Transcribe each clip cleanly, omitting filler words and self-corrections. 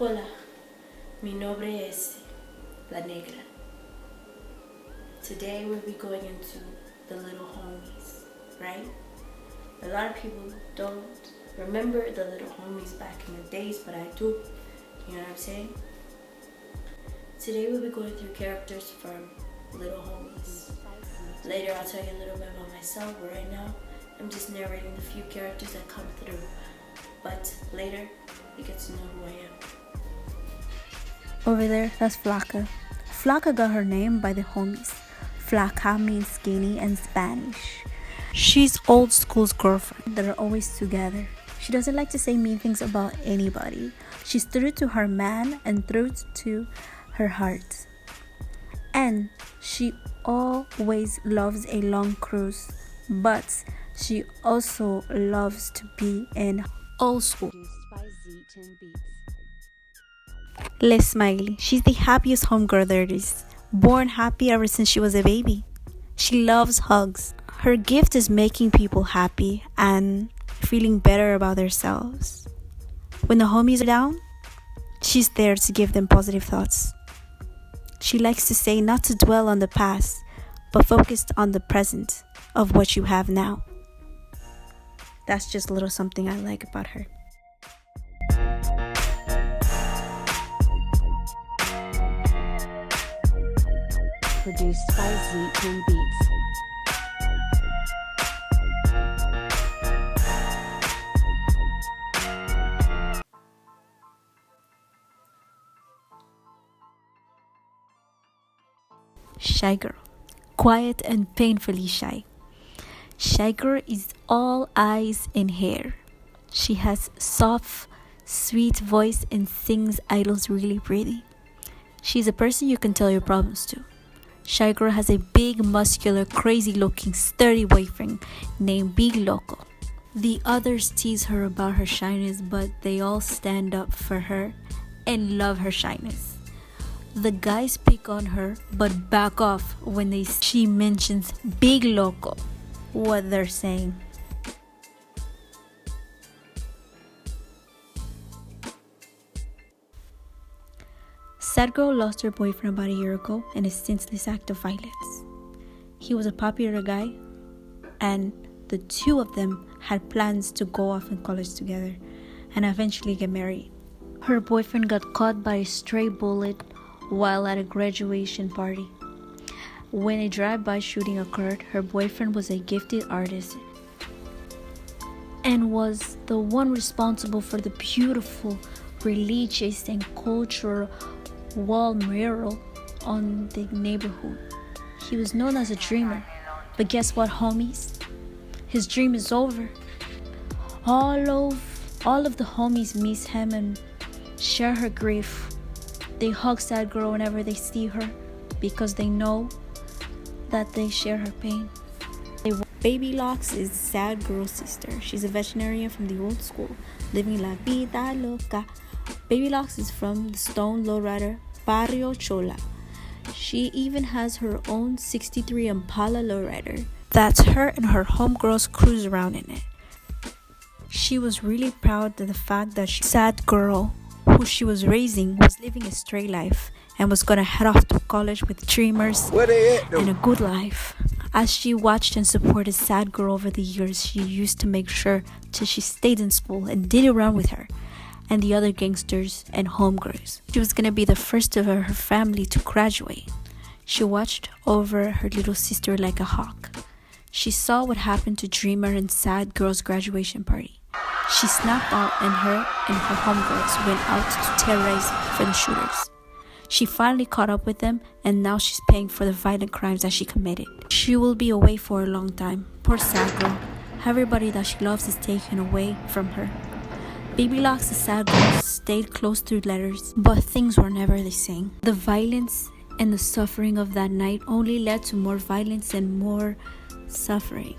Hola, mi nombre es La Negra. Today we'll be going into the Little Homies, right? A lot of people don't remember the Little Homies back in the days, but I do. You know what I'm saying? Today we'll be going through characters from Little Homies. Later I'll tell you a little bit about myself, but right now I'm just narrating the few characters that come through. But later you get to know who I am. Over there, that's Falca. Falca got her name by the homies. Falca means skinny in Spanish. She's old school's girlfriend that are always together. She doesn't like to say mean things about anybody. She's true to her man and true to her heart. And she always loves a long cruise, but she also loves to be in old school. Lil Smiley, she's the happiest homegirl there is. Born happy ever since she was a baby. She loves hugs. Her gift is making people happy and feeling better about themselves. When the homies are down, she's there to give them positive thoughts. She likes to say not to dwell on the past, but focus on the present of what you have now. That's just a little something I like about her. Produced by Z10 Beats. Shy girl. Quiet and painfully shy. Shy girl is all eyes and hair. She has soft, sweet voice and sings idols really pretty. She's a person you can tell your problems to. Shy girl has a big, muscular, crazy-looking, sturdy boyfriend named Big Loco. The others tease her about her shyness, but they all stand up for her and love her shyness. The guys pick on her, but back off when she mentions Big Loco, what they're saying. Sad girl lost her boyfriend about a year ago in a senseless act of violence. He was a popular guy, and the two of them had plans to go off in college together and eventually get married. Her boyfriend got caught by a stray bullet while at a graduation party. When a drive-by shooting occurred, her boyfriend was a gifted artist and was the one responsible for the beautiful religious and cultural wall mural on the neighborhood. He was known as a dreamer, but guess what, homies? His dream is over. All of the homies miss him and share her grief. They hug sad girl whenever they see her because they know that they share her pain. Baby Locks is sad girl's sister. She's a veterinarian from the old school, living la vida loca. Baby Locks is from the Stone Lowrider Barrio Chola. She even has her own 63 Impala lowrider. That's her and her homegirls cruise around in it. She was really proud of the fact that sad girl who she was raising was living a straight life and was gonna head off to college with dreamers and a good life. As she watched and supported sad girl over the years, she used to make sure till she stayed in school and did around with her and the other gangsters and homegirls. She was gonna be the first of her family to graduate. She watched over her little sister like a hawk. She saw what happened to Dreamer and sad girl's graduation party. She snapped out and her homegirls went out to terrorize for the shooters. She finally caught up with them and now she's paying for the violent crimes that she committed. She will be away for a long time. Poor sad girl. Everybody that she loves is taken away from her. Baby Locks, the sad girl, stayed close through letters, but things were never the same. The violence and the suffering of that night only led to more violence and more suffering.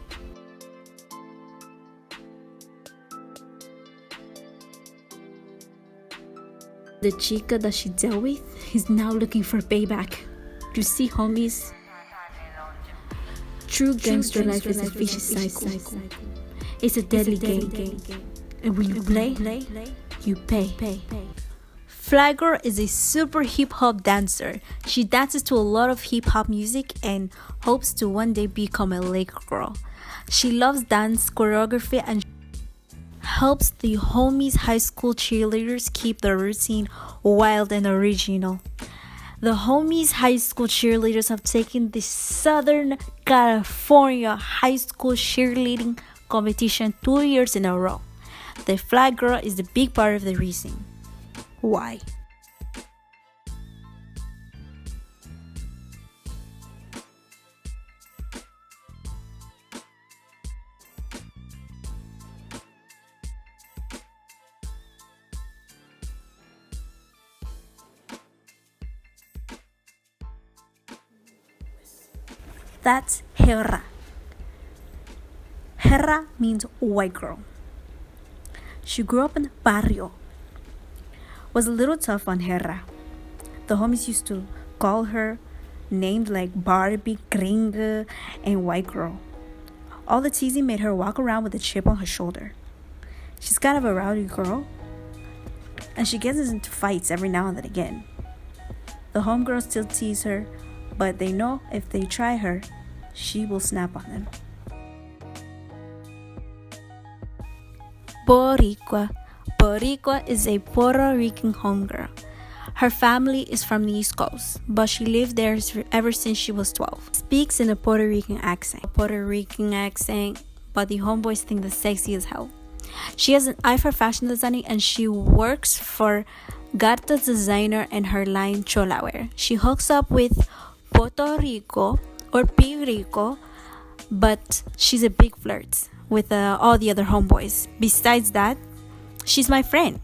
The chica that she dealt with is now looking for payback. You see, homies? True gangster life is a vicious cycle. It's a deadly game. And when you play, you pay. Fly Girl is a super hip hop dancer. She dances to a lot of hip hop music and hopes to one day become a Lake girl. She loves dance choreography and helps the homies high school cheerleaders keep their routine wild and original. The homies high school cheerleaders have taken the Southern California high school cheerleading competition 2 years in a row. The Fly Girl is a big part of the reason. Why? That's Hera. Hera means white girl. She grew up in Barrio. Was a little tough on Hera. The homies used to call her names like Barbie, Gringa, and White Girl. All the teasing made her walk around with a chip on her shoulder. She's kind of a rowdy girl, and she gets into fights every now and then again. The homegirls still tease her, but they know if they try her, she will snap on them. Boricua. Boricua is a Puerto Rican homegirl. Her family is from the East Coast, but she lived there ever since she was 12. Speaks in a Puerto Rican accent. But the homeboys think the sexy as hell. She has an eye for fashion designing and she works for Garta's designer and her line Chola wear. She hooks up with Puerto Rico or Puerto Rico, but she's a big flirt with all the other homeboys. Besides that, she's my friend.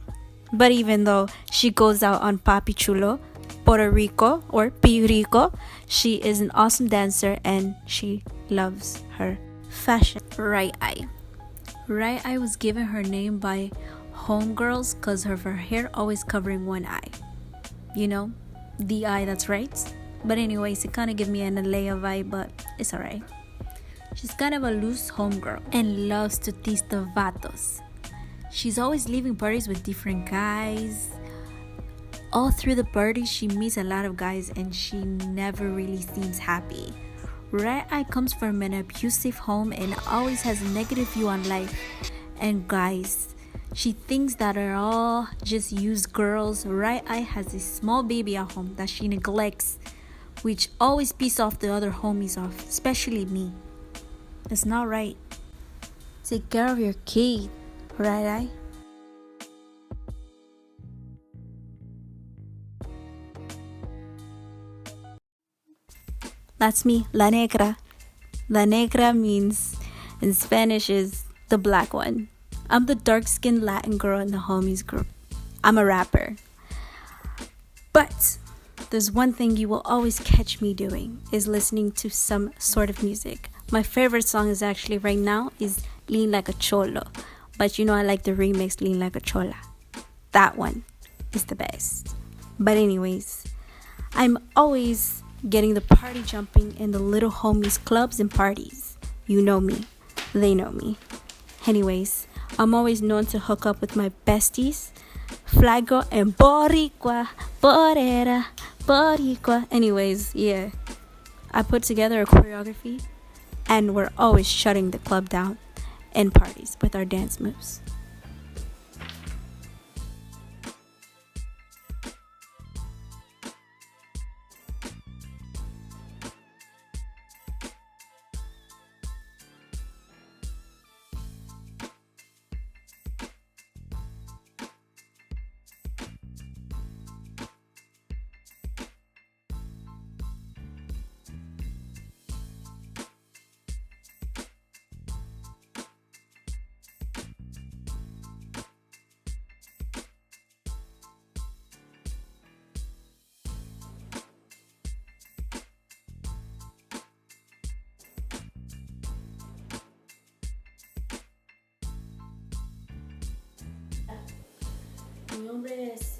But even though she goes out on Papi Chulo, Puerto Rico or Puerto Rico, she is an awesome dancer and she loves her fashion. Right Eye. Right Eye was given her name by homegirls because of her hair always covering one eye. You know, the eye that's right. But anyways, it kind of gives me an Alea vibe, but it's alright. She's kind of a loose homegirl and loves to tease the vatos. She's always leaving parties with different guys. All through the party, she meets a lot of guys and she never really seems happy. Right Eye comes from an abusive home and always has a negative view on life and guys. She thinks that are all just used girls. Right Eye has a small baby at home that she neglects, which always pisses off the other homies off, especially me. It's not right. Take care of your kid, right Eye? That's me, La Negra. La Negra means, in Spanish, is the black one. I'm the dark-skinned Latin girl in the homies group. I'm a rapper. But there's one thing you will always catch me doing, is listening to some sort of music. My favorite song is actually right now is Lean Like a Cholo. But you know I like the remix Lean Like a Chola. That one is the best. But anyways, I'm always getting the party jumping in the little homies clubs and parties. You know me. They know me. Anyways, I'm always known to hook up with my besties, Fly Girl and Boricua, Borera, Boricua. Anyways, yeah. I put together a choreography and we're always shutting the club down in parties with our dance moves. Mi nombre es